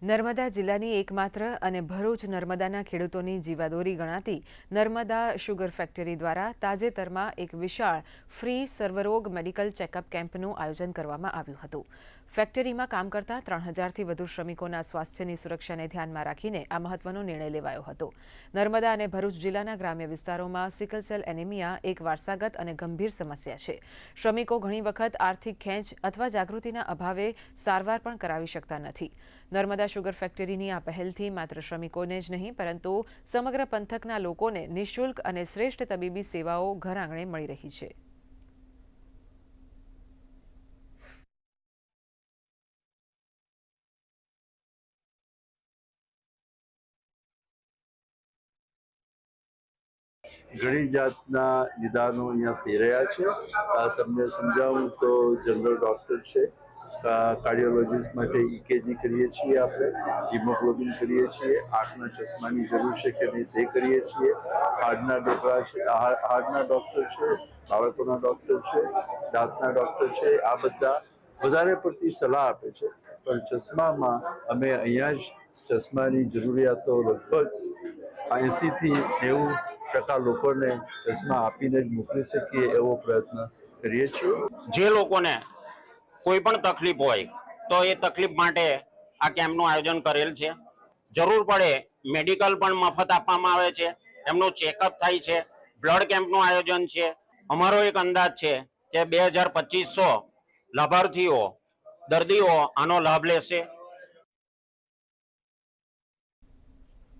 નર્મદા જિલ્લાની એકમાત્ર અને ભરૂચ નર્મદાના ખેડૂતોની જીવાદોરી ગણાતી નર્મદા શુગર ફેક્ટરી દ્વારા તાજેતરમાં એક વિશાળ ફ્રી સર્વરોગ મેડિકલ ચેકઅપ કેમ્પનું આયોજન કરવામાં આવ્યું હતું। ફેક્ટરીમાં કામ કરતા 3000થી વધુ શ્રમિકોના સ્વાસ્થ્યની સુરક્ષાને ધ્યાનમાં રાખીને આ મહત્વનો નિર્ણય લેવાયો હતો। નર્મદા અને ભરૂચ જિલ્લાના ગ્રામ્ય વિસ્તારોમાં સિકલ સેલ એનિમિયા એક વારસાગત અને ગંભીર સમસ્યા છે। શ્રમિકો ઘણી વખત આર્થિક ખેંચ અથવા જાગૃતિના અભાવે સારવાર પણ કરાવી શકતા નથી। નર્મદા શુગર ફેક્ટરીની આ પહેલથી માત્ર શ્રમિકોને જ નહીં પરંતુ સમગ્ર પંથકના લોકોને નિઃશુલ્ક અને શ્રેષ્ઠ તબીબી સેવાઓ ઘર આંગણે મળી રહી છે। ઘણી જાતના નિદાનો અહીંયા થઈ રહ્યા છે। તમને સમજાવું તો જનરલ ડૉક્ટર છે, કાર્ડિયોલોજીસ્ટ માટે ઇકેજી કરીએ છીએ, આપણે હિમોગ્લોબિન કરીએ છીએ, આંખના ચશ્માની જરૂર છે કે નહીં તે કરીએ છીએ, હાર્ટના ડૉક્ટર છે, બાળકોના ડૉક્ટર છે, દાંતના ડૉક્ટર છે। આ બધા વધારે પડતી સલાહ આપે છે, પણ ચશ્મામાં અમે અહીંયા જ ચશ્માની જરૂરિયાતો લગભગ 80થી 90% લોકોને ચશ્મા આપીને જ મોકલી શકીએ એવો પ્રયત્ન કરીએ છીએ। જે લોકોને કોઈ પણ તકલીફ હોય તો એ તકલીફ માટે આ કેમ્પનું આયોજન કરેલ છે। જરૂર પડે મેડિકલ પણ મફત આપવામાં આવે છે, એમનું ચેકઅપ થાય છે, બ્લડ કેમ્પનું આયોજન છે। અમારો એક અંદાજ છે કે 2200 લાભાર્થીઓ દર્દીઓ આનો લાભ લેશે।